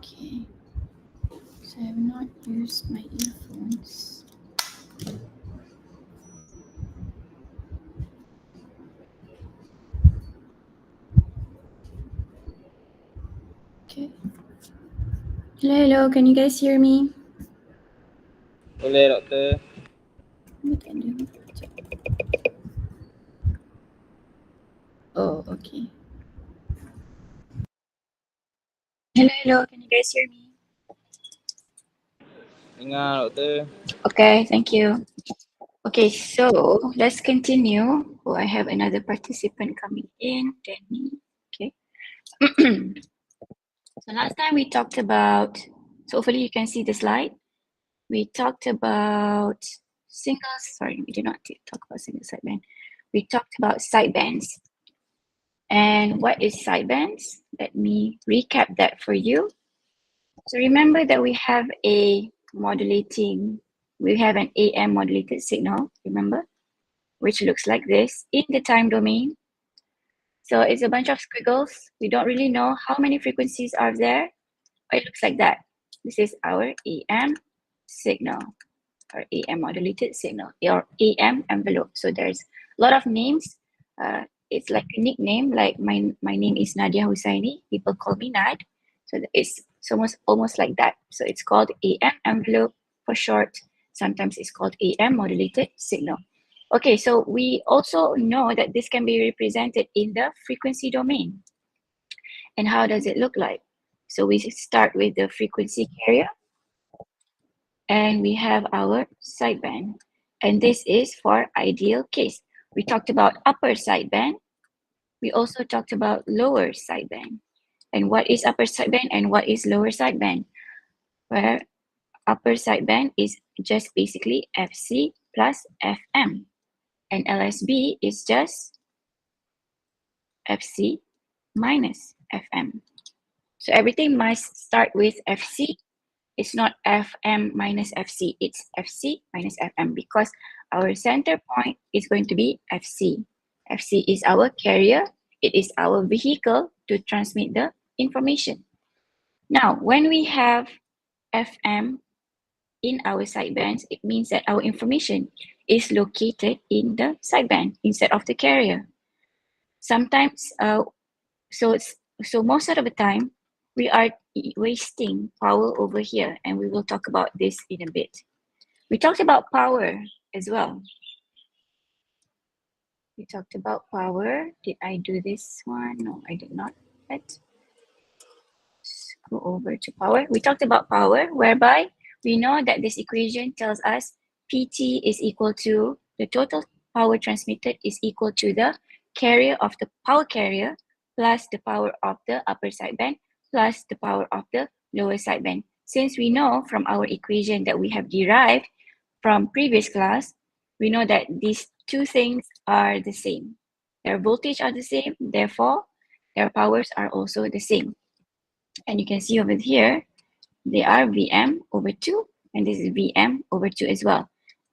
Okay. So I have not used my earphones. Okay. Hello, can you guys hear me? Boleh, doktor. Oh, okay. Hello, can you guys hear me? Dengar, doktor. Okay, thank you. Okay, so let's continue. Oh, I have another participant coming in. Danny. Okay. So last time we talked about, so hopefully you can see the slide. We talked about we did not talk about single sideband. We talked about sidebands. And what is sidebands? Let me recap that for you. So remember that we have an AM modulated signal, remember? Which looks like this in the time domain. So it's a bunch of squiggles. We don't really know how many frequencies are there, but it looks like that. This is our AM signal, or AM modulated signal, or AM envelope. So there's a lot of names. It's like a nickname, like my name is Nadia Hussaini. People call me Nad. So it's almost like that. So it's called AM envelope for short. Sometimes it's called AM modulated signal. Okay, so we also know that this can be represented in the frequency domain. And how does it look like? So we start with the frequency carrier, and we have our sideband. And this is for ideal case. We talked about upper sideband. We also talked about lower sideband. And what is upper sideband and what is lower sideband? Where upper sideband is just basically FC plus FM. And LSB is just FC minus FM. So everything must start with FC. It's not FM minus FC. It's FC minus FM because our center point is going to be FC. FC is our carrier. It is our vehicle to transmit the information. Now, when we have FM in our sidebands, it means that our information is located in the sideband instead of the carrier. Sometimes, so most of the time, we are wasting power over here, and we will talk about this in a bit. We talked about power as well. We talked about power. Did I do this one? No, I did not. Let's go over to power. We talked about power, whereby we know that this equation tells us PT is equal to the total power transmitted is equal to the carrier of the power carrier plus the power of the upper sideband plus the power of the lower sideband. Since we know from our equation that we have derived from previous class, we know that these two things are the same. Their voltage are the same, therefore their powers are also the same. And you can see over here, they are Vm over 2, and this is Vm over 2 as well.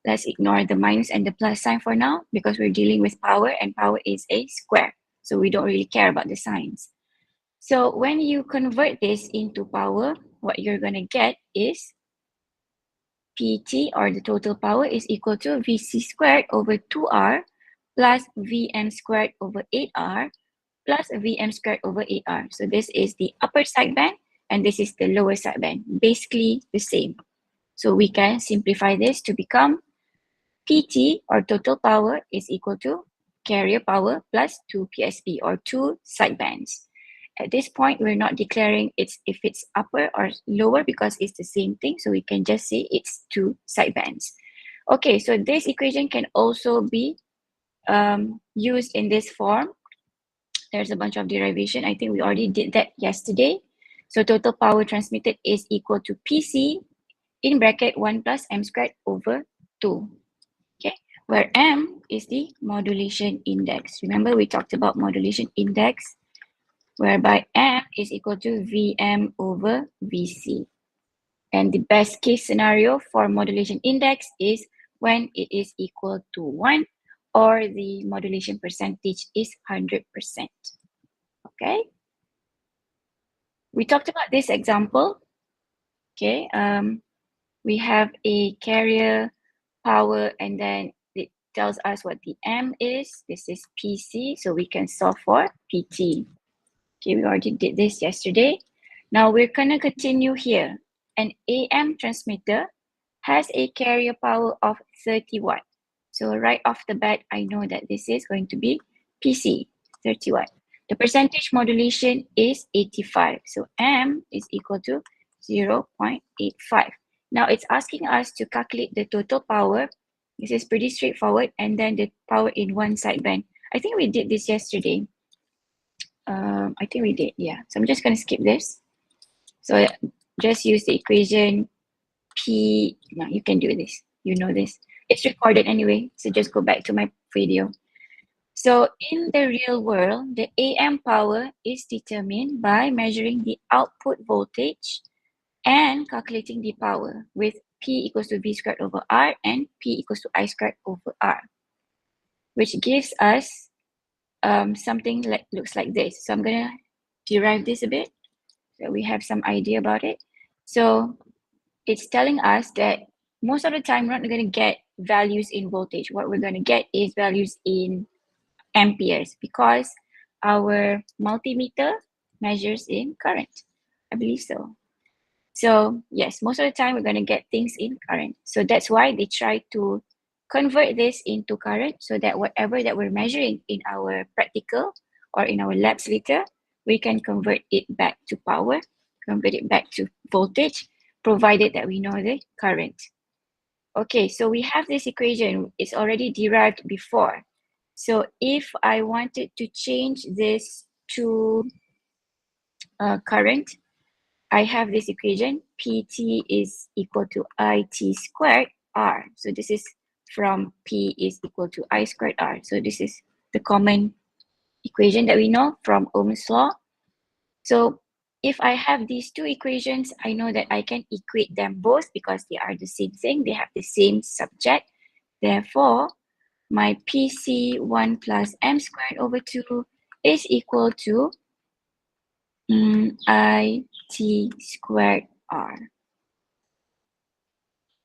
Let's ignore the minus and the plus sign for now because we're dealing with power, and power is a square. So we don't really care about the signs. So when you convert this into power, what you're going to get is PT, or the total power, is equal to Vc squared over 2R plus Vm squared over 8R plus Vm squared over 8R. So this is the upper sideband, and this is the lower sideband, basically the same. So we can simplify this to become PT, or total power, is equal to carrier power plus 2 PSB, or 2 sidebands. At this point, we're not declaring if it's upper or lower because it's the same thing. So we can just say it's 2 sidebands. Okay, so this equation can also be used in this form. There's a bunch of derivation. I think we already did that yesterday. So total power transmitted is equal to PC in bracket 1 plus M squared over 2. Okay, where M is the modulation index. Remember, we talked about modulation index, whereby M is equal to Vm over Vc. And the best case scenario for modulation index is when it is equal to 1, or the modulation percentage is 100%. Okay? We talked about this example. Okay, we have a carrier power, and then it tells us what the M is. This is PC, so we can solve for PT. Okay, we already did this yesterday. Now we're gonna continue here. An AM transmitter has a carrier power of 30 watt. So right off the bat, I know that this is going to be PC, 30 watt. The percentage modulation is 85. So M is equal to 0.85. Now it's asking us to calculate the total power. This is pretty straightforward. And then the power in one sideband. I think we did this yesterday. I think we did, yeah. So I'm just going to skip this. So just use the equation P. No, you can do this. You know this. It's recorded anyway, so just go back to my video. So in the real world, the AM power is determined by measuring the output voltage and calculating the power with P equals to V squared over R and P equals to I squared over R, which gives us something like looks like this. So I'm gonna derive this a bit so we have some idea about it. So it's telling us that most of the time we're not going to get values in voltage. What we're going to get is values in amperes because our multimeter measures in current. I believe so. So yes, most of the time we're going to get things in current. So that's why they try to convert this into current so that whatever that we're measuring in our practical or in our labs later, we can convert it back to power, convert it back to voltage, provided that we know the current. Okay, so we have this equation. It's already derived before. So if I wanted to change this to current, I have this equation, PT is equal to IT squared R. So this is from P is equal to I squared R. So this is the common equation that we know from Ohm's law. So if I have these two equations, I know that I can equate them both because they are the same thing. They have the same subject. Therefore, my PC 1 plus M squared over 2 is equal to IT squared R.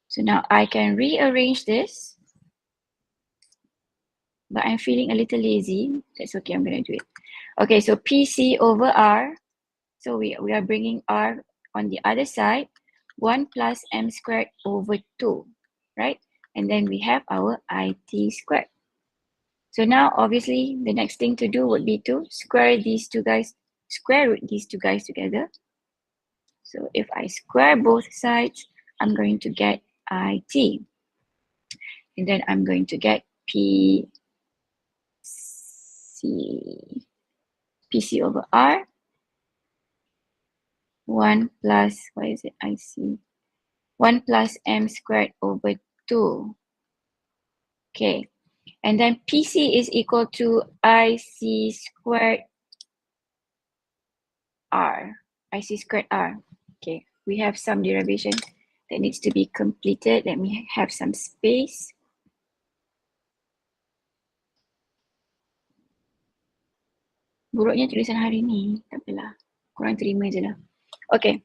So now I can rearrange this, but I'm feeling a little lazy. That's okay, I'm gonna do it. Okay, so PC over R. So we are bringing R on the other side, 1 plus M squared over 2, right? And then we have our IT squared. So now, obviously, the next thing to do would be to square these two guys, square root these two guys together. So if I square both sides, I'm going to get IT. And then I'm going to get PC over R. 1 plus, what is it? IC. 1 plus M squared over 2. Okay. And then PC is equal to IC squared R. IC squared R. Okay. We have some derivation that needs to be completed. Let me have some space. Buruknya tulisan hari ni. Tak apalah. Korang terima je lah. Okay.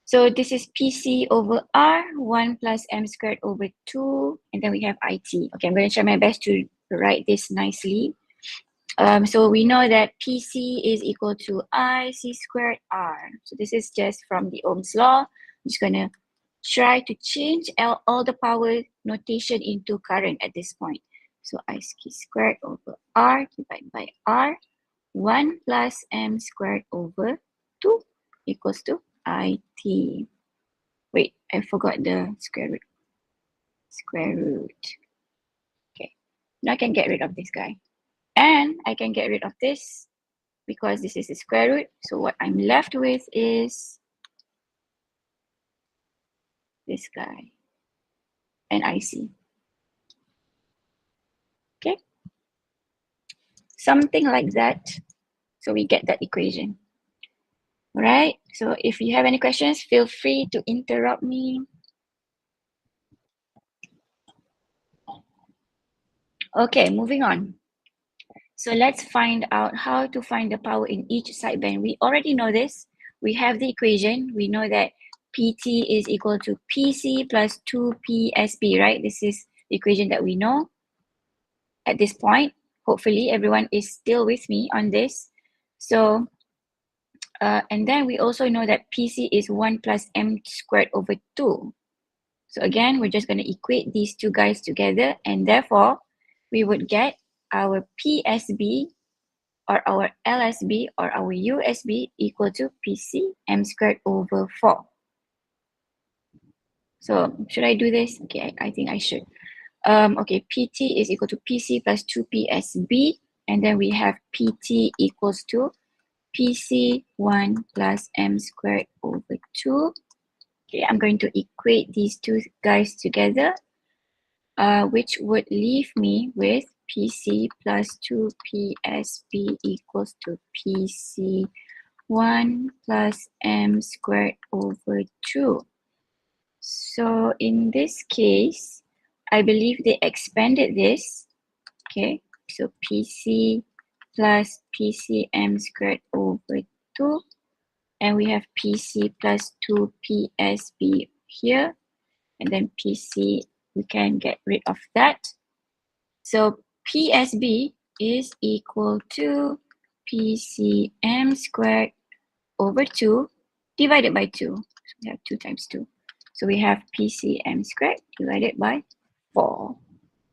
So this is PC over R, 1 plus M squared over 2, and then we have IT. Okay, I'm going to try my best to write this nicely. So we know that PC is equal to IC squared R. So this is just from the Ohm's law. I'm just going to try to change all the power notation into current at this point. So IC squared over R divided by R, 1 plus M squared over 2 equals to IT. Wait, I forgot the square root. Square root. Okay, now I can get rid of this guy. And I can get rid of this because this is the square root. So what I'm left with is this guy and IC. Okay, something like that. So we get that equation. All right, so if you have any questions, feel free to interrupt me. Okay, moving on. So let's find out how to find the power in each sideband. We already know this. We have the equation. We know that PT is equal to PC plus 2PSB, right? This is the equation that we know at this point. Hopefully everyone is still with me on this. So, and then we also know that PC is 1 plus M squared over 2. So again, we're just going to equate these two guys together, and therefore we would get our PSB or our LSB or our USB equal to PC M squared over 4. So should I do this? Okay, I think I should. Okay, PT is equal to PC plus 2PSB, and then we have PT equals to PC1 plus M squared over 2. Okay, I'm going to equate these two guys together, which would leave me with PC plus 2PSB equals to PC1 plus M squared over 2. So in this case, I believe they expanded this. Okay, so PC plus PCM squared over 2. And we have PC plus 2PSB here. And then PC, we can get rid of that. So PSB is equal to PCM squared over 2 divided by 2. So we have 2 times 2. So we have PCM squared divided by 4.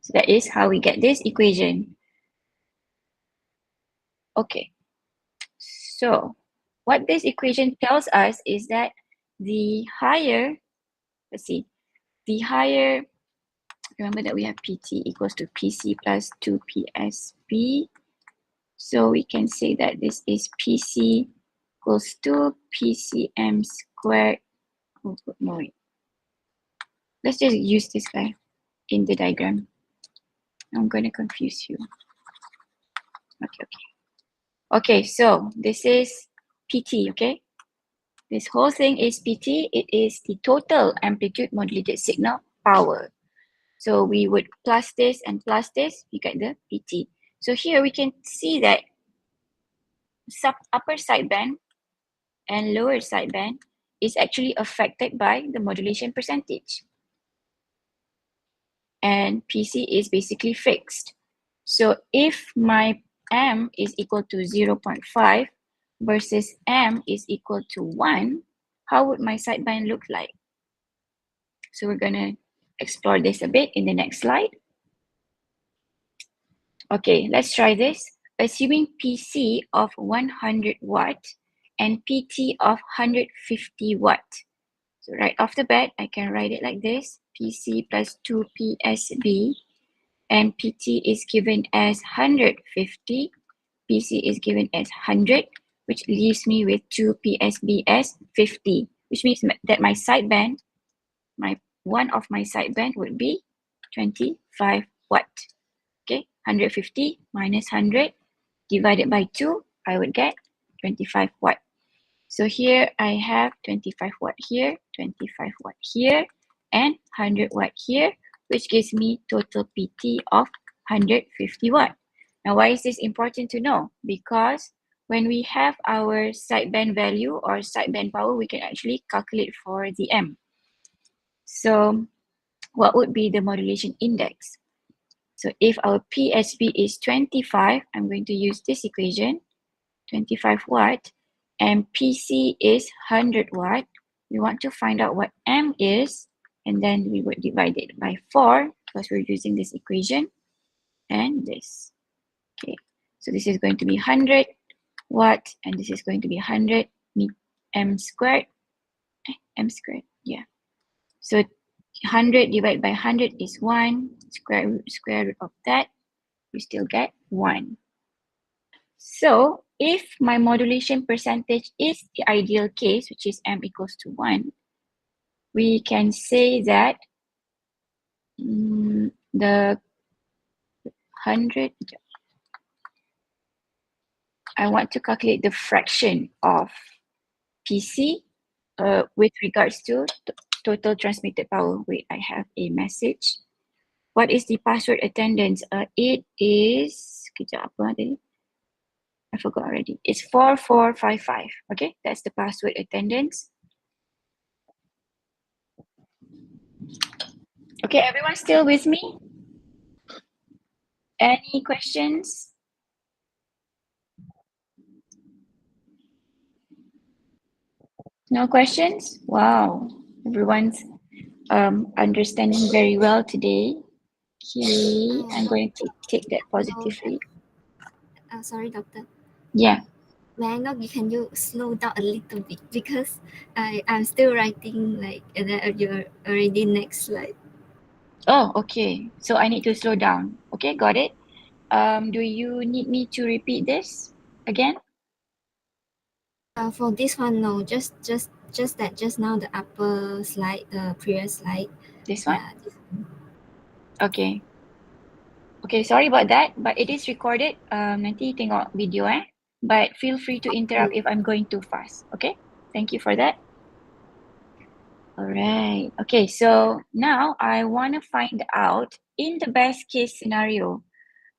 So that is how we get this equation. Okay. So what this equation tells us is that the higher, let's see, the higher, remember that we have PT equals to PC plus 2PSB. So we can say that this is PC equals to PCM squared. Oh, no, wait. Let's just use this guy in the diagram. I'm going to confuse you. Okay. Okay, so this is PT, okay? This whole thing is PT. It is the total amplitude modulated signal power. So we would plus this and plus this, you get the PT. So here we can see that upper sideband and lower sideband is actually affected by the modulation percentage. And PC is basically fixed. So if my M is equal to 0.5 versus M is equal to 1, how would my sideband look like? So we're going to explore this a bit in the next slide. Okay, let's try this. Assuming PC of 100 watt and PT of 150 watt. So right off the bat, I can write it like this. PC plus 2 PSB and PT is given as 150. PC is given as 100, which leaves me with 2 PSB as 50, which means that my sideband, one of my sideband would be 25 watt. Okay, 150 minus 100 divided by 2, I would get 25 watt. So here I have 25 watt here, 25 watt here, and 100 watt here, which gives me total PT of 150 watt. Now, why is this important to know? Because when we have our sideband value or sideband power, we can actually calculate for the M. So what would be the modulation index? So if our PSB is 25, I'm going to use this equation, 25 watt, and PC is 100 watt. We want to find out what M is, and then we would divide it by 4 because we're using this equation and this. Okay, so this is going to be 100 watt, and this is going to be 100 M squared. M squared, yeah. So 100 divided by 100 is 1. Square root of that, we still get 1. So if my modulation percentage is the ideal case, which is M equals to 1, we can say that the 100, I want to calculate the fraction of PC with regards to total transmitted power. Wait, I have a message. What is the password attendance? It is Sekejap apa tadi? I forgot already. It's 4455. Okay, that's the password attendance. Okay, everyone still with me? Any questions? No questions? Wow, everyone's understanding very well today. Okay, I'm going to take that positively. Sorry, doctor. Yeah. May I know, can you slow down a little bit because I'm still writing like you're already next slide. Oh, okay. So I need to slow down. Okay, got it. Do you need me to repeat this again? For this one, no. Just that just now the upper slide, the previous slide. This one? Yeah. This one. Okay. Okay, sorry about that, but it is recorded. Nanti tengok video But feel free to interrupt if I'm going too fast. Okay? Thank you for that. All right. Okay, so now I want to find out, in the best case scenario,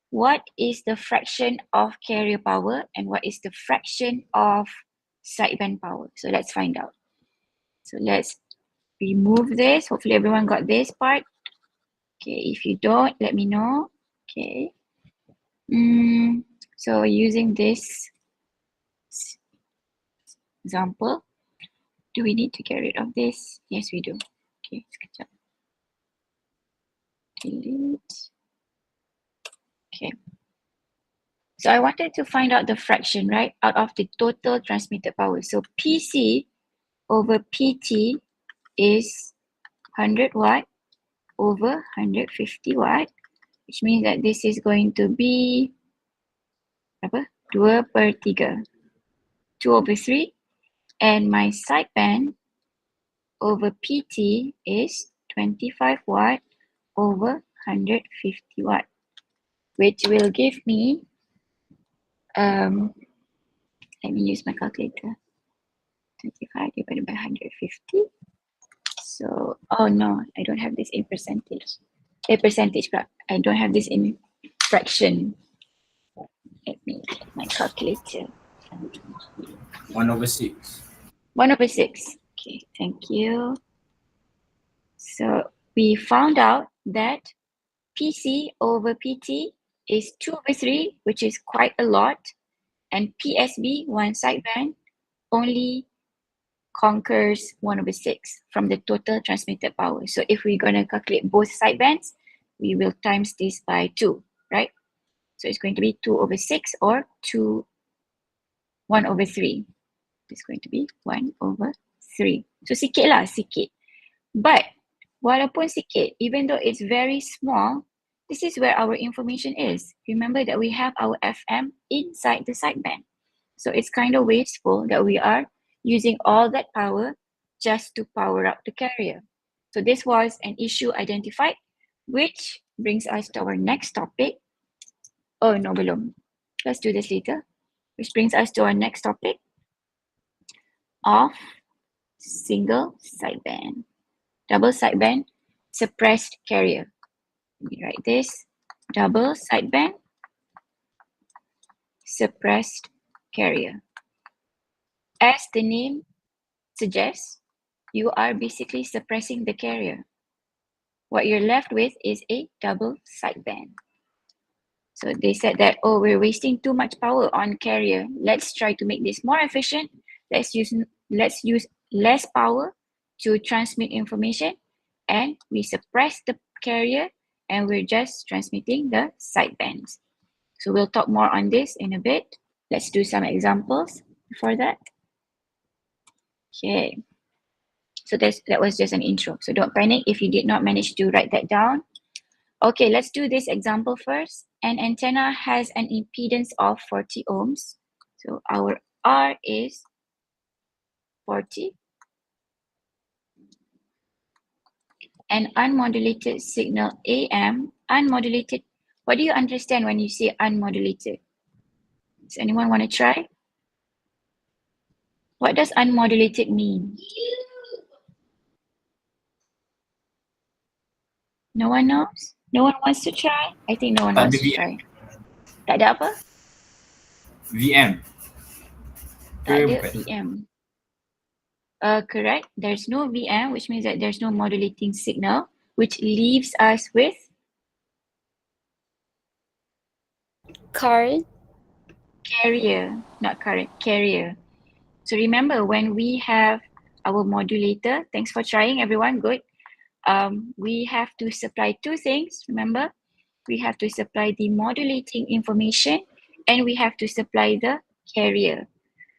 what is the fraction of carrier power and what is the fraction of sideband power? So let's find out. So let's remove this. Hopefully everyone got this part. Okay, if you don't, let me know. Okay. So using this example, do we need to get rid of this? Yes, we do. Okay, sekejap. Delete. Okay. So I wanted to find out the fraction, right, out of the total transmitted power. So PC over PT is 100 watt over 150 watt, which means that this is going to be apa? 2/3. 2/3. And my sideband over PT is 25 watt over 150 watt, which will give me, let me use my calculator. 25 divided by 150. So, oh no, I don't have this in percentage. I don't have this in fraction. Let me get my calculator. 1/6. 1/6. Okay, thank you. So we found out that PC over PT is 2/3, which is quite a lot. And PSB, one sideband, only conquers 1/6 from the total transmitted power. So if we're going to calculate both sidebands, we will times this by 2, right? So it's going to be 2/6 or 1/3. It's going to be 1/3. So sikit lah, sikit. But walaupun sikit, even though it's very small, this is where our information is. Remember that we have our FM inside the sideband. So it's kind of wasteful that we are using all that power just to power up the carrier. So this was an issue identified, which brings us to our next topic. Oh, no, belum. Let's do this later. Which brings us to our next topic of single sideband. Double sideband suppressed carrier. Let me write this. Double sideband suppressed carrier. As the name suggests, you are basically suppressing the carrier. What you're left with is a double sideband. So they said that, oh, we're wasting too much power on carrier. Let's try to make this more efficient. Let's use less power to transmit information, and we suppress the carrier and we're just transmitting the sidebands. So we'll talk more on this in a bit. Let's do some examples before that. Okay. So that was just an intro. So don't panic if you did not manage to write that down. Okay, let's do this example first. An antenna has an impedance of 40 ohms. So our R is 40. An unmodulated signal AM, unmodulated. What do you understand when you say unmodulated? Does anyone want to try? What does unmodulated mean? No one knows? No one wants to try? I think no one wants to try. Tak ada apa? VM. Tak ada bukan? VM. Correct. There's no VM, which means that there's no modulating signal, which leaves us with Current. carrier, not current, carrier. So remember, when we have our modulator, thanks for trying everyone, good. We have to supply two things, remember? We have to supply the modulating information and we have to supply the carrier.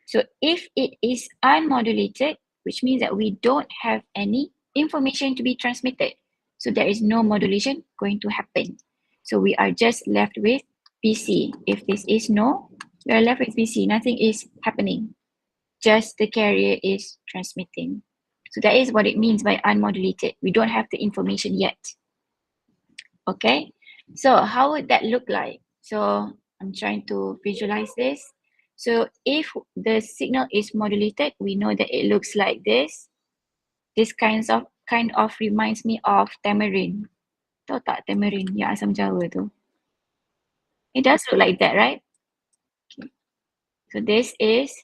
So if it is unmodulated, which means that we don't have any information to be transmitted. So there is no modulation going to happen. So we are just left with PC. If this is no, we are left with PC. Nothing is happening. Just the carrier is transmitting. So that is what it means by unmodulated. We don't have the information yet. Okay, so how would that look like? So I'm trying to visualize this. So if the signal is modulated, we know that it looks like this. This kind of reminds me of tamarind. Tahu tak tamarind yang asam Jawa tu? It does look like that, right? Okay. So this is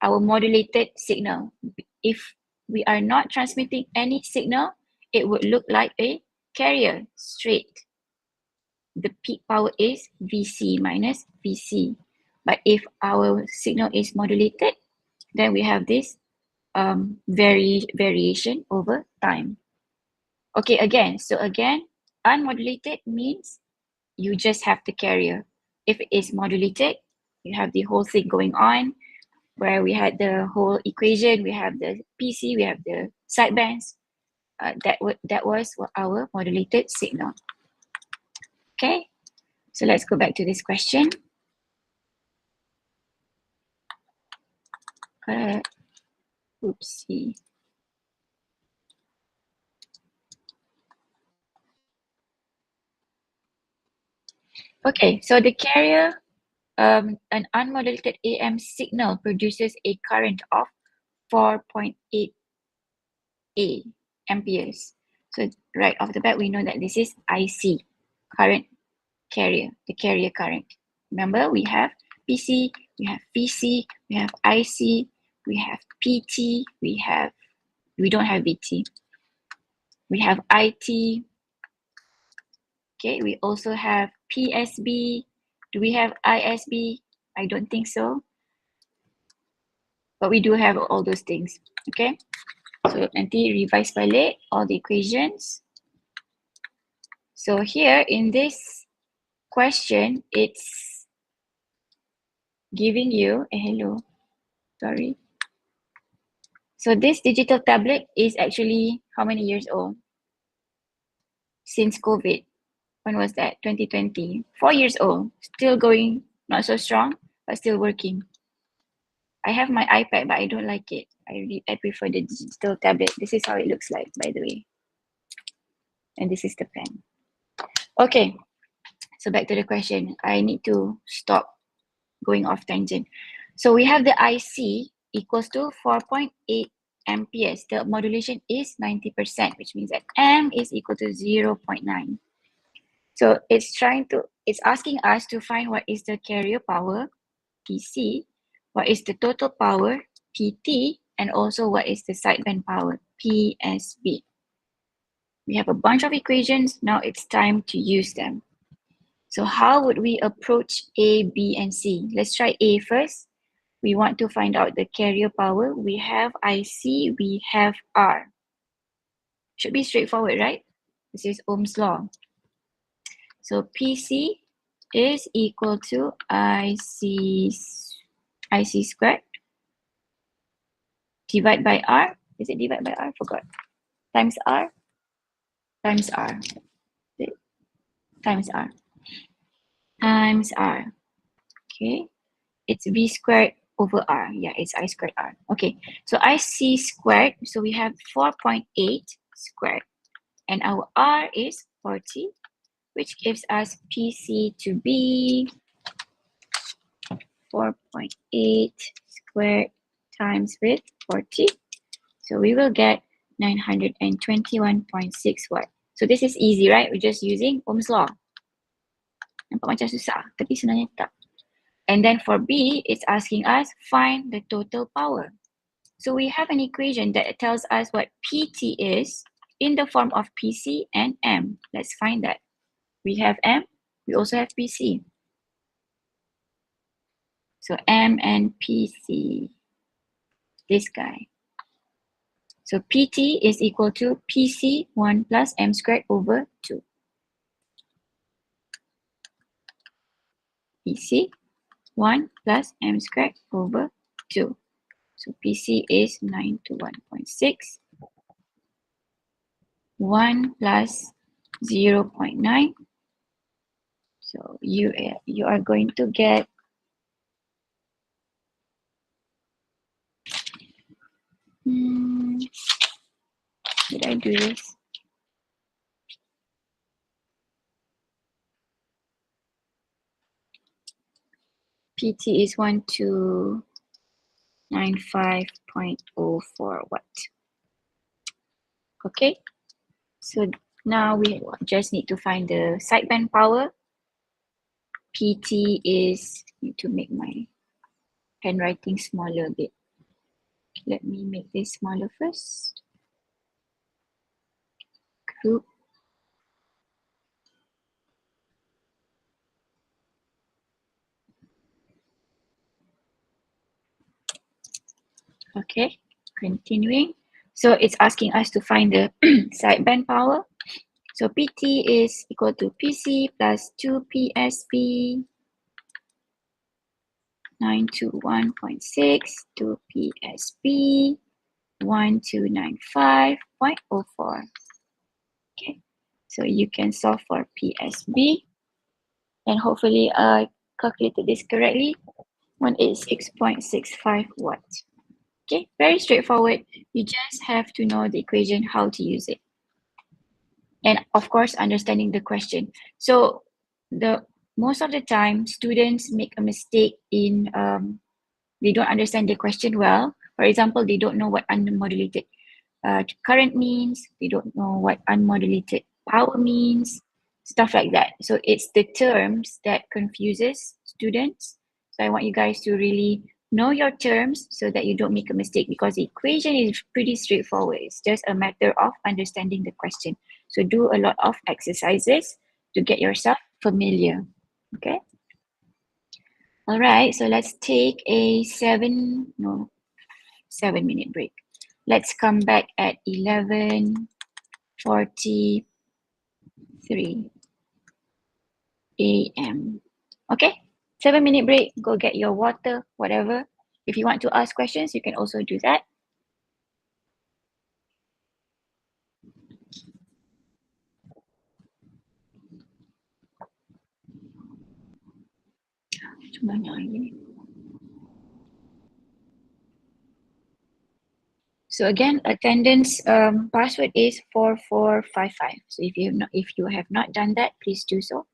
our modulated signal. If we are not transmitting any signal, it would look like a carrier, straight. The peak power is VC minus VC. But if our signal is modulated, then we have this variation over time. Okay, again, unmodulated means you just have the carrier. If it is modulated, you have the whole thing going on, where we had the whole equation, we have the PC, we have the sidebands. That was our modulated signal. Okay, so let's go back to this question. Oopsie. Okay, so the carrier, an unmodulated AM signal produces a current of 4.8 amperes. So right off the bat, we know that this is IC, current carrier, the carrier current. Remember, we have PC, we have VC, we have IC, we have PT, we don't have VT. We have IT. Okay, we also have PSB. Do we have ISB? I don't think so. But we do have all those things. Okay, so nanti revise balik all the equations. So here in this question, it's giving you a hello. Sorry. So this digital tablet is actually how many years old? Since COVID. When was that? 2020. 4 years old. Still going, not so strong, but still working. I have my iPad, but I don't like it. I prefer the digital tablet. This is how it looks like, by the way. And this is the pen. Okay, so back to the question. I need to stop going off tangent. So we have the IC equals to 4.8 amperes. The modulation is 90%, which means that M is equal to 0.9. So it's asking us to find what is the carrier power, PC, what is the total power, PT, and also what is the sideband power, PSB. We have a bunch of equations. Now it's time to use them. So how would we approach A, B, and C? Let's try A first. We want to find out the carrier power. We have IC, we have R. Should be straightforward, right? This is Ohm's law. So PC is equal to IC squared divided by R. Is it divided by R? Forgot. Times R. Times R. Times R. Times R. Okay. It's V squared over R. Yeah, it's I squared R. Okay. So IC squared. So we have 4.8 squared. And our R is 40, which gives us PC to be 4.8 squared times with 40. So we will get 921.6 watt. So this is easy, right? We're just using Ohm's law. Nampak macam susah, tapi sebenarnya tak. And then for B, it's asking us find the total power. So we have an equation that tells us what PT is in the form of PC and M. Let's find that. We have M, we also have PC. So M and PC, this guy. So PT is equal to PC 1 plus M squared over 2. PC 1 plus M squared over 2. So PC is 9 to 1.6. 1 plus 0.9. So you are going to get did I do this? PT is 1295.04 watt. Okay, so now we just need to find the sideband power. PT is, need to make my handwriting smaller a bit. Let me make this smaller first. Group. Okay, continuing. So it's asking us to find the sideband power. So PT is equal to PC plus 2 PSP 921.6 to PSP 1295.04. Okay, so you can solve for PSB and hopefully I calculated this correctly. 186.65 watts. Okay, very straightforward. You just have to know the equation, how to use it. And of course, understanding the question. So most of the time, students make a mistake in, they don't understand the question well. For example, they don't know what unmodulated current means. They don't know what unmodulated power means, stuff like that. So it's the terms that confuses students. So I want you guys to really know your terms so that you don't make a mistake, because the equation is pretty straightforward. It's just a matter of understanding the question. So do a lot of exercises to get yourself familiar. Okay. All right, so let's take a 7-minute break. Let's come back at 11:43 a.m. Okay, 7-minute break, go get your water, whatever. If you want to ask questions, you can also do that. Macam mana lagi ni? So again, attendance password is 4455. So if you have not done that, please do so.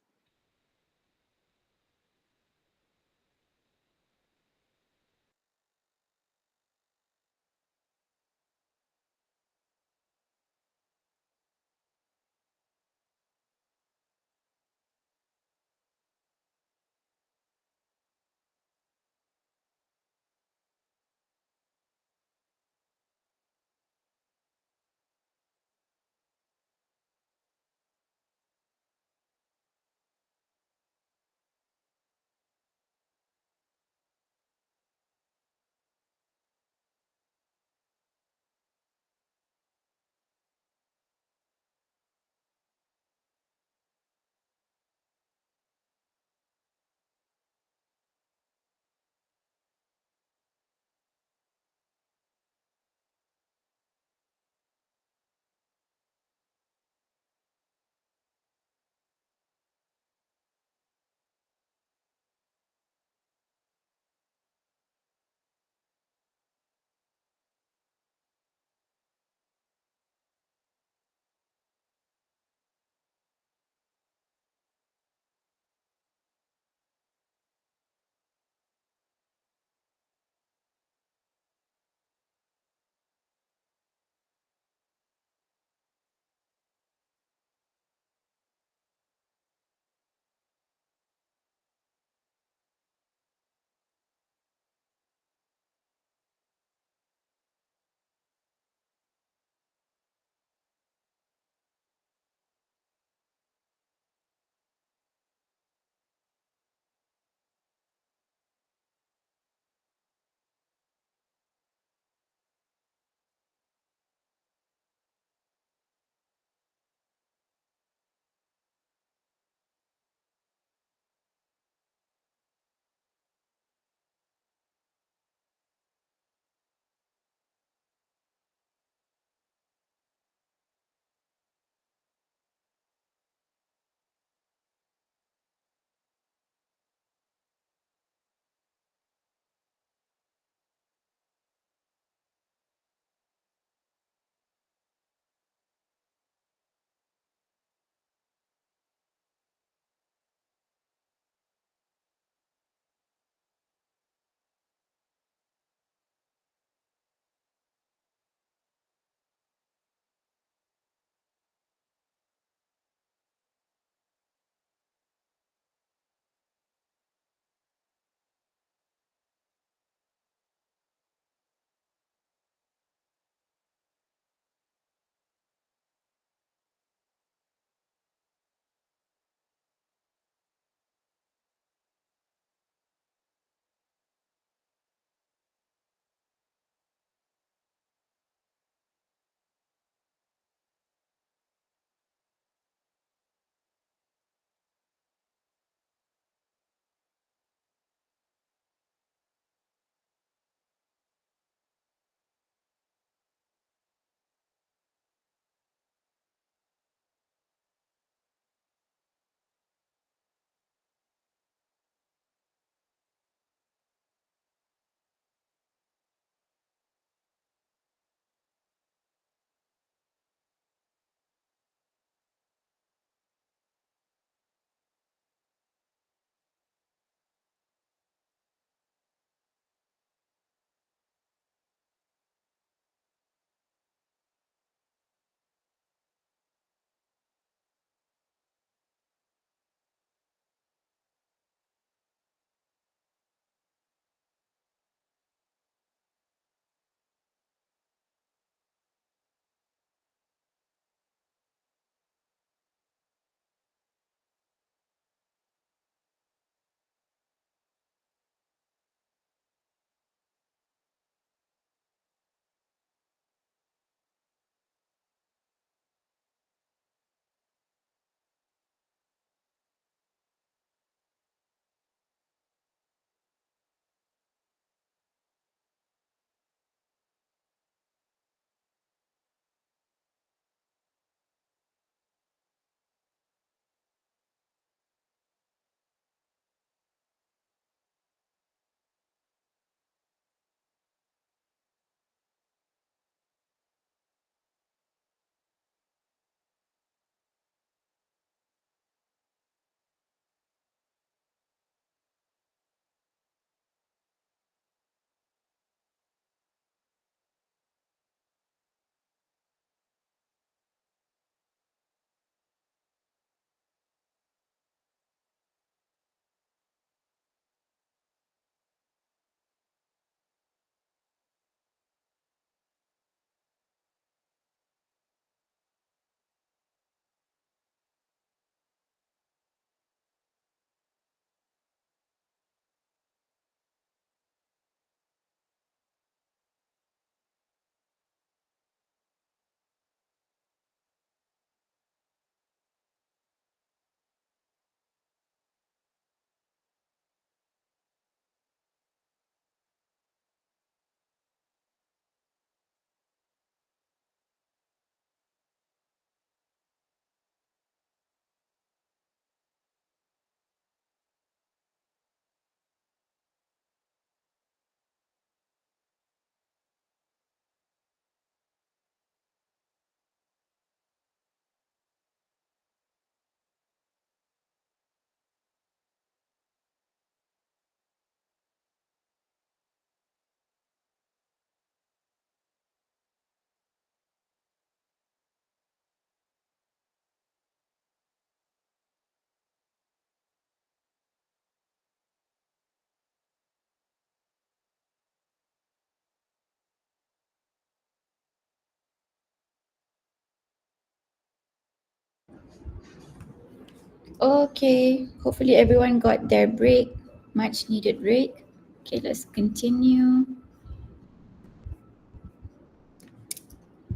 Okay, hopefully everyone got their break, much needed break. Okay, let's continue.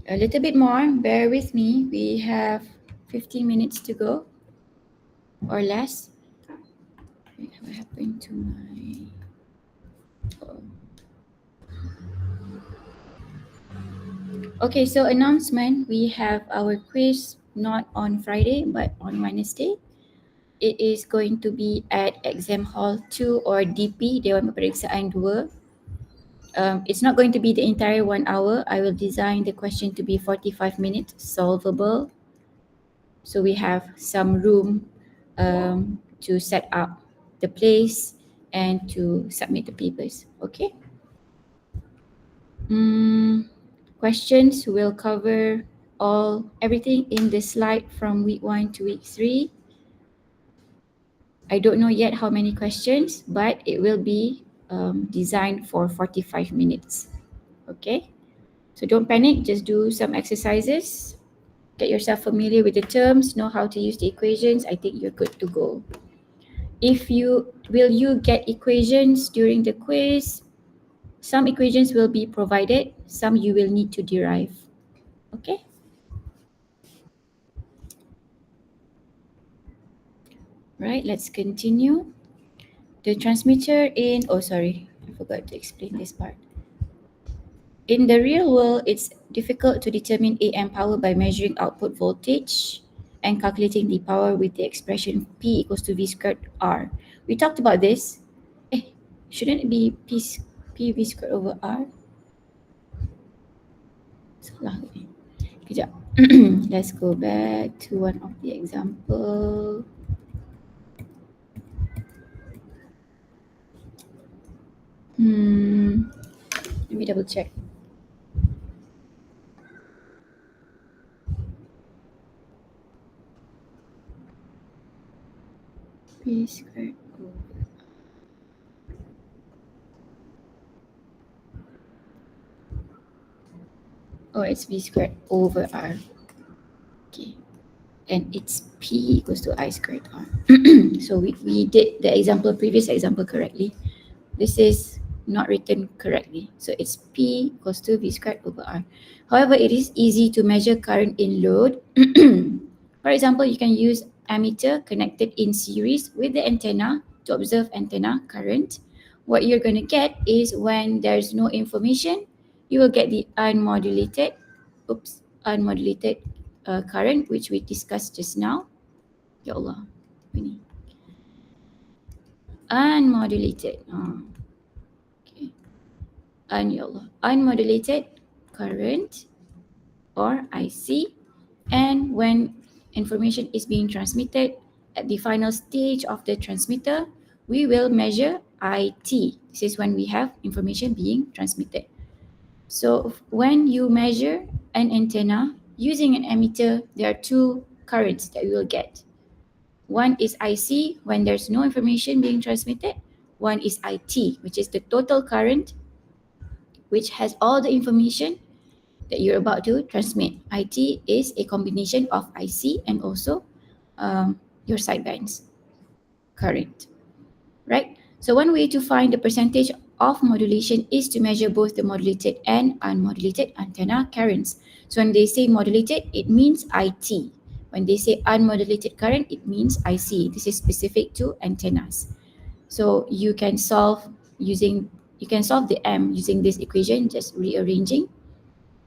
A little bit more, bear with me. We have 15 minutes to go or less. Wait, what happened to my... Oh. Okay, so announcement, we have our quiz not on Friday but on Wednesday. It is going to be at Exam Hall 2 or DP, Dewan Peperiksaan 2. It's not going to be the entire 1 hour. I will design the question to be 45 minutes solvable. So we have some room to set up the place and to submit the papers. Okay. Questions will cover everything in the slide from week 1 to week 3. I don't know yet how many questions, but it will be designed for 45 minutes. Okay. So don't panic, just do some exercises. Get yourself familiar with the terms, know how to use the equations. I think you're good to go. Will you get equations during the quiz? Some equations will be provided, some you will need to derive. Okay? Right, let's continue. The transmitter I forgot to explain this part. In the real world, it's difficult to determine AM power by measuring output voltage and calculating the power with the expression P equals to V squared R. We talked about this. Shouldn't it be PV squared over R? Salah. Kejap. Let's go back to one of the example. Let me double check. P squared over. Oh, it's V squared over R. Okay. And it's P equals to I squared R. So we did the previous example correctly. This is not written correctly. So it's P equals to V squared over R. However, it is easy to measure current in load. For example, you can use ammeter connected in series with the antenna to observe antenna current. What you're going to get is when there's no information, you will get the unmodulated current, which we discussed just now. Ya Allah, ini unmodulated. Okay. Unmodulated current or IC. And when information is being transmitted at the final stage of the transmitter, we will measure IT. This is when we have information being transmitted. So when you measure an antenna using an ammeter, there are two currents that we will get. One is IC when there's no information being transmitted. One is IT, which is the total current, which has all the information that you're about to transmit. IT is a combination of IC and also your sidebands current, right? So one way to find the percentage of modulation is to measure both the modulated and unmodulated antenna currents. So when they say modulated, it means IT. When they say unmodulated current, it means IC. This is specific to antennas. So you can solve the M using this equation, just rearranging.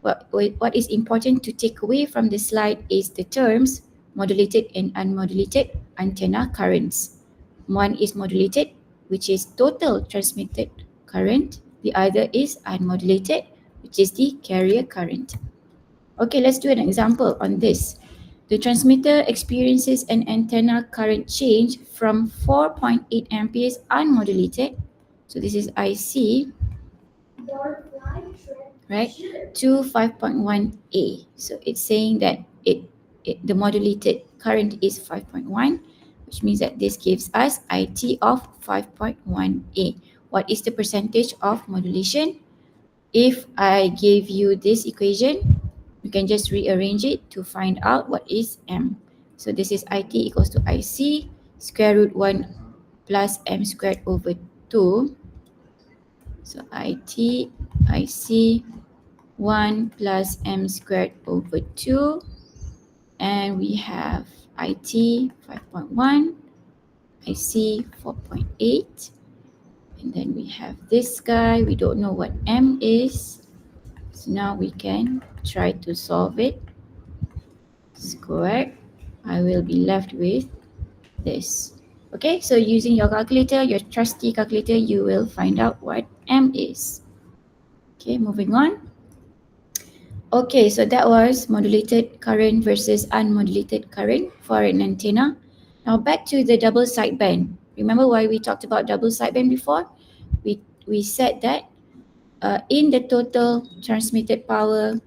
What is important to take away from the slide is the terms modulated and unmodulated antenna currents. One is modulated, which is total transmitted current. The other is unmodulated, which is the carrier current. Okay, let's do an example on this. The transmitter experiences an antenna current change from 4.8 amperes unmodulated, so this is IC, right, to 5.1A. So it's saying that the modulated current is 5.1, which means that this gives us IT of 5.1A. What is the percentage of modulation? If I gave you this equation, you can just rearrange it to find out what is M. So this is IT equals to IC square root 1 plus M squared over 2. So IT IC 1 plus M squared over 2. And we have IT 5.1, IC 4.8. And then we have this guy. We don't know what M is. So now we can try to solve it. Squared. I will be left with this. Okay, so using your calculator, your trusty calculator, you will find out what M is. Okay, moving on. Okay, so that was modulated current versus unmodulated current for an antenna. Now back to the double sideband. Remember why we talked about double sideband before? We said that in the total transmitted power,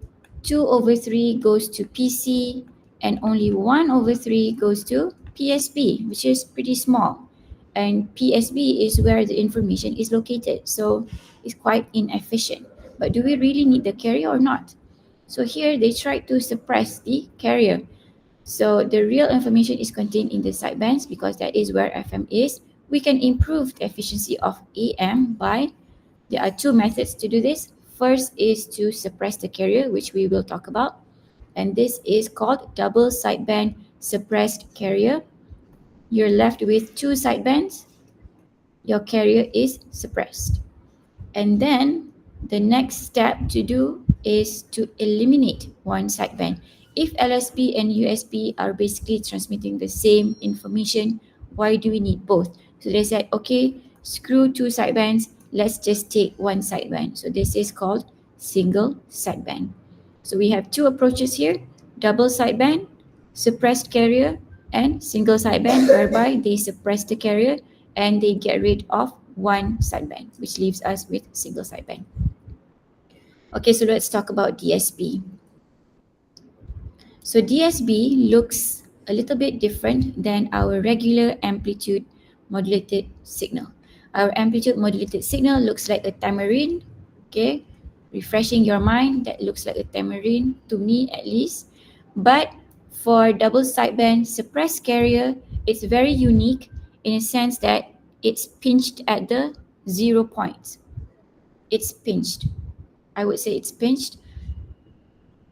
2/3 goes to PC and only 1/3 goes to PSB, which is pretty small. And PSB is where the information is located, so it's quite inefficient. But do we really need the carrier or not? So here they tried to suppress the carrier. So the real information is contained in the sidebands because that is where FM is. We can improve the efficiency of AM by, there are two methods to do this. First is to suppress the carrier, which we will talk about. And this is called double sideband suppressed carrier. You're left with two sidebands. Your carrier is suppressed. And then the next step to do is to eliminate one sideband. If LSB and USB are basically transmitting the same information, why do we need both? So they said, okay, screw two sidebands, let's just take one sideband. So this is called single sideband. So we have two approaches here, double sideband, suppressed carrier, and single sideband, whereby they suppress the carrier and they get rid of one sideband, which leaves us with single sideband. Okay, so let's talk about DSB. So DSB looks a little bit different than our regular amplitude modulated signal. Our amplitude modulated signal looks like a tamarind, okay? Refreshing your mind, that looks like a tamarind to me at least. But for double sideband suppressed carrier, it's very unique in a sense that it's pinched at the 0 point. It's pinched. I would say it's pinched,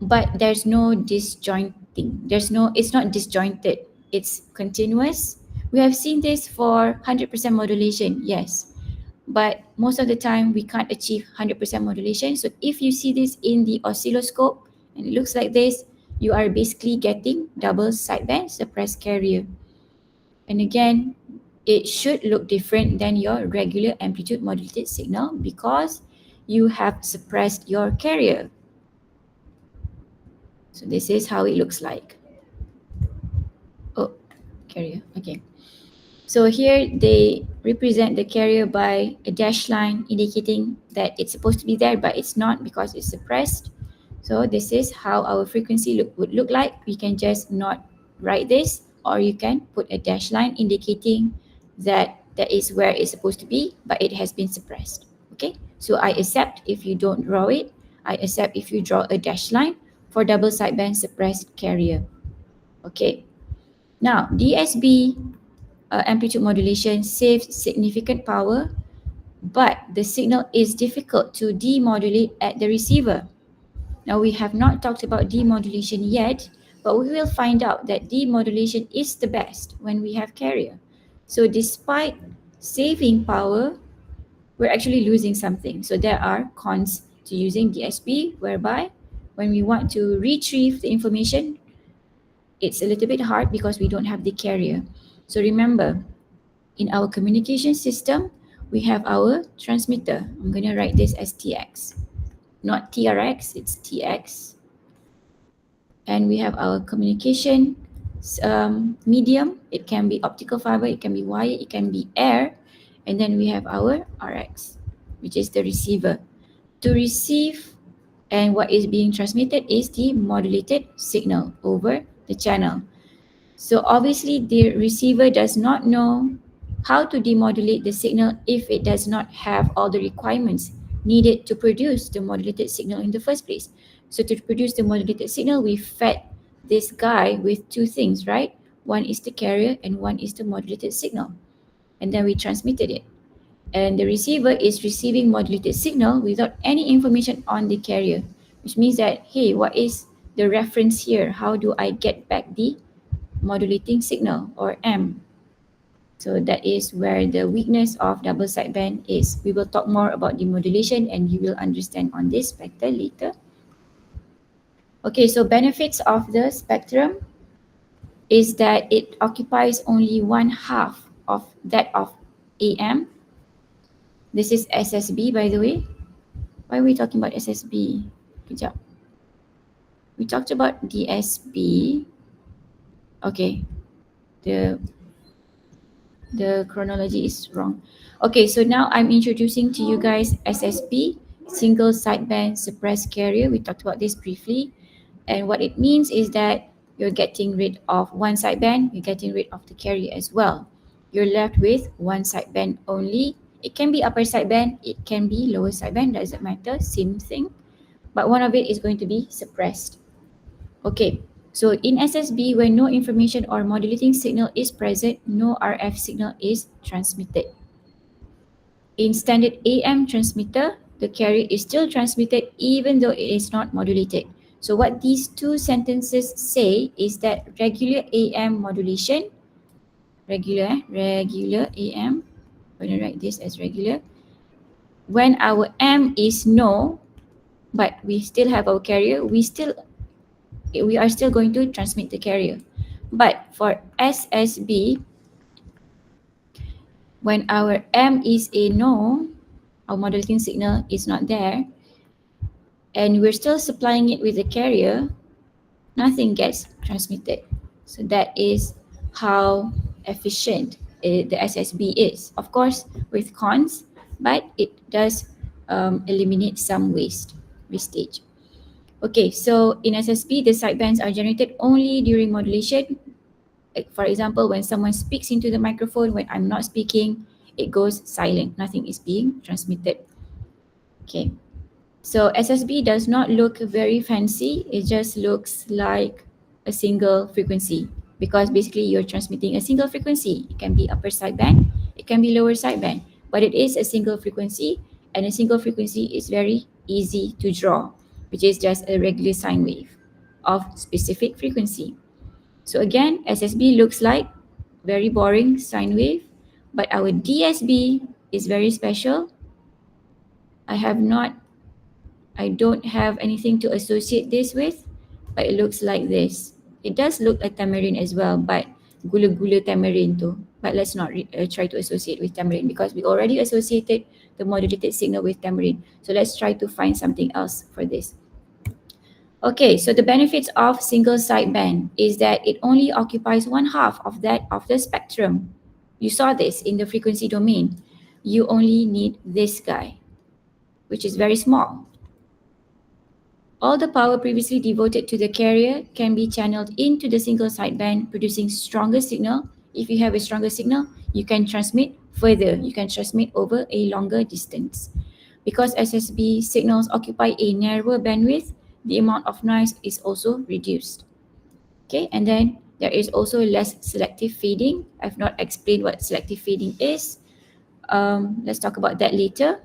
but there's no disjointing. It's not disjointed. It's continuous. We have seen this for 100% modulation, yes. But most of the time, we can't achieve 100% modulation. So if you see this in the oscilloscope, and it looks like this, you are basically getting double sideband suppressed carrier. And again, it should look different than your regular amplitude modulated signal because you have suppressed your carrier. So this is how it looks like. Oh, carrier, okay. So here they represent the carrier by a dashed line indicating that it's supposed to be there, but it's not because it's suppressed. So this is how our frequency would look like. We can just not write this, or you can put a dashed line indicating that that is where it's supposed to be, but it has been suppressed. Okay, so I accept if you don't draw it. I accept if you draw a dashed line for double sideband suppressed carrier. Okay, now DSB amplitude modulation saves significant power, but the signal is difficult to demodulate at the receiver. Now we have not talked about demodulation yet, but we will find out that demodulation is the best when we have carrier. So despite saving power, we're actually losing something. So there are cons to using DSB, whereby when we want to retrieve the information, it's a little bit hard because we don't have the carrier. So remember, in our communication system, we have our transmitter. I'm going to write this as TX. Not TRX, it's TX. And we have our communication medium. It can be optical fiber, it can be wire, it can be air. And then we have our RX, which is the receiver. To receive and what is being transmitted is the modulated signal over the channel. So obviously the receiver does not know how to demodulate the signal if it does not have all the requirements needed to produce the modulated signal in the first place. So to produce the modulated signal, we fed this guy with two things, right? one is the carrier, and one is the modulated signal. And then we transmitted it. And the receiver is receiving modulated signal without any information on the carrier, which means that, hey, what is the reference here? How do I get back the modulating signal, or M? So that is where the weakness of double sideband is. We will talk more about demodulation and you will understand on this better later. Okay, so benefits of the spectrum is that it occupies only 1/2 of that of AM. This is SSB, by the way. Why are we talking about SSB? Kejap. We talked about DSB. Okay, the chronology is wrong. Okay, so now I'm introducing to you guys SSB, single sideband suppressed carrier. We talked about this briefly. And what it means is that you're getting rid of one sideband, you're getting rid of the carrier as well. You're left with one sideband only. It can be upper sideband, it can be lower sideband, doesn't matter, same thing. But one of it is going to be suppressed. Okay, so in SSB, when no information or modulating signal is present, no RF signal is transmitted. In standard AM transmitter, the carrier is still transmitted even though it is not modulated. So what these two sentences say is that regular AM modulation, regular AM, I'm going to write this as regular. When our M is no, but we still have our carrier, we are still going to transmit the carrier. But for SSB, when our M is a no, our modulating signal is not there, and we're still supplying it with the carrier, nothing gets transmitted. So that is how efficient the SSB is. Of course, with cons, but it does eliminate some wastage. Okay, so in SSB, the sidebands are generated only during modulation. Like for example, when someone speaks into the microphone, when I'm not speaking, it goes silent. Nothing is being transmitted. Okay, so SSB does not look very fancy. It just looks like a single frequency because basically you're transmitting a single frequency. It can be upper sideband, it can be lower sideband, but it is a single frequency, and a single frequency is very easy to draw, which is just a regular sine wave of specific frequency. So again, SSB looks like very boring sine wave, but our DSB is very special. I don't have anything to associate this with, but it looks like this. It does look like tamarind as well, but gula-gula tamarind too. But let's not try to associate with tamarind because we already associated the modulated signal with tamarind. So let's try to find something else for this. Okay, so the benefits of single sideband is that it only occupies 1/2 of that of the spectrum. You saw this in the frequency domain. You only need this guy, which is very small. All the power previously devoted to the carrier can be channeled into the single sideband, producing stronger signal. If you have a stronger signal, you can transmit further. You can transmit over a longer distance. Because SSB signals occupy a narrower bandwidth, the amount of noise is also reduced. Okay, and then there is also less selective fading. I've not explained what selective fading is. Let's talk about that later.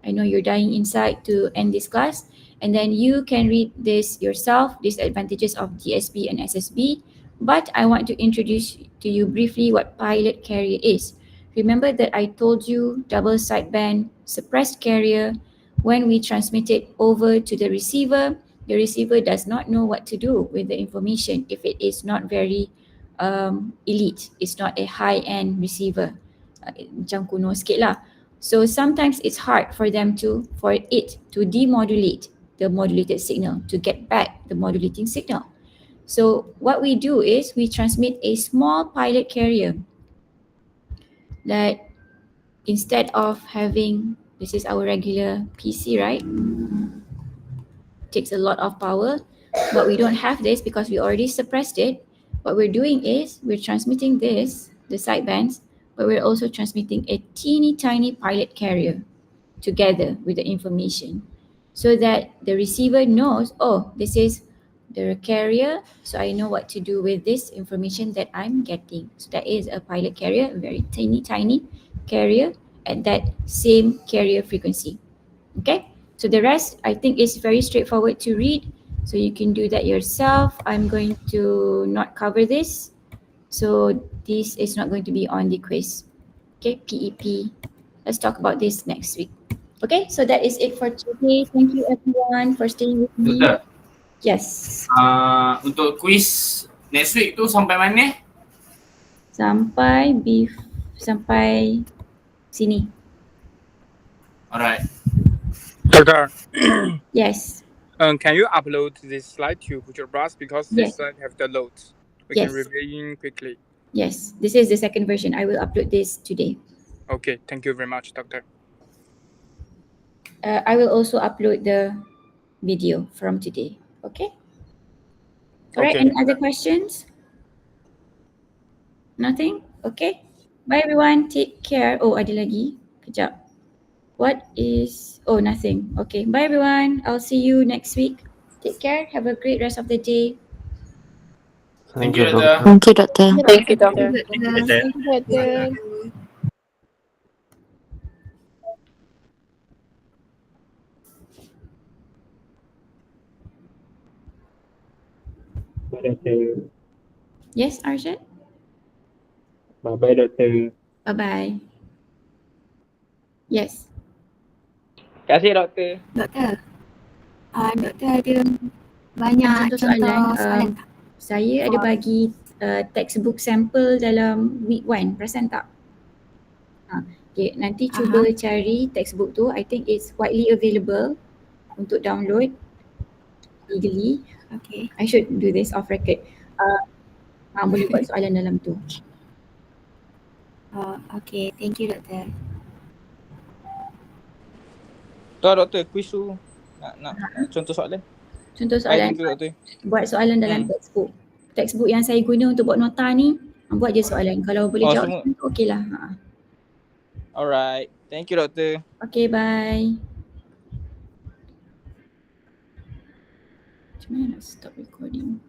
I know you're dying inside to end this class, and then you can read this yourself, these advantages of DSB and SSB, but I want to introduce to you briefly what pilot carrier is. Remember that I told you double sideband suppressed carrier, when we transmit it over to the receiver does not know what to do with the information if it is not very elite, it's not a high-end receiver. Macam kuno sikit lah. So sometimes it's hard for it to demodulate the modulated signal, to get back the modulating signal. So what we do is we transmit a small pilot carrier that instead of having, this is our regular PC, right? Takes a lot of power, but we don't have this because we already suppressed it. What we're doing is we're transmitting this, the sidebands, but we're also transmitting a teeny tiny pilot carrier together with the information so that the receiver knows, oh, this is the carrier, so I know what to do with this information that I'm getting. So that is a pilot carrier, a very tiny carrier at that same carrier frequency. Okay, so the rest I think is very straightforward to read, so you can do that yourself. I'm going to not cover this, so this is not going to be on the quiz. Okay, PEP, let's talk about this next week. Okay, so that is it for today. Thank you everyone for staying with me. Doktor, Yes, untuk quiz next week tu sampai mana? sampai sini. Alright. Doctor, Yes, can you upload this slide to Future Blast because Yes. this slide have the loads. We Yes. can review quickly. yes, this is the second version. I will upload this today. Okay, thank you very much, Doctor. I will also upload the video from today. Okay. Alright, Okay. any other questions? Nothing? Okay. Bye everyone. Take care. Oh, ada lagi. Kejap. What is... Oh, nothing. Okay. Bye everyone. I'll see you next week. Take care. Have a great rest of the day. Thank you, Doktor. Thank you, Doctor. Thank you, Doctor. Thank you, Doctor. Bye, Doctor. Yes, Arshad? Bye-bye, Doctor. Bye-bye. Yes. Terima kasih, Doktor. Doktor. Doktor ada banyak Contoh contoh soalan, soalan tak? Saya ada bagi textbook sampel dalam week 1. Perasan tak? Okay, nanti cuba cari textbook tu. I think it's widely available untuk download legally. Okay. I should do this off record. Boleh buat soalan dalam tu. Okay. Thank you, Doktor. Doktor, quiz tu nak contoh soalan. Contoh soalan, Thank you, Doktor. buat soalan dalam textbook. Textbook yang saya guna untuk buat nota ni, buat je soalan. Kalau boleh jawab semua. soalan tu okey lah. Alright, thank you, Doktor. Okay, bye. Macam mana nak stop recording?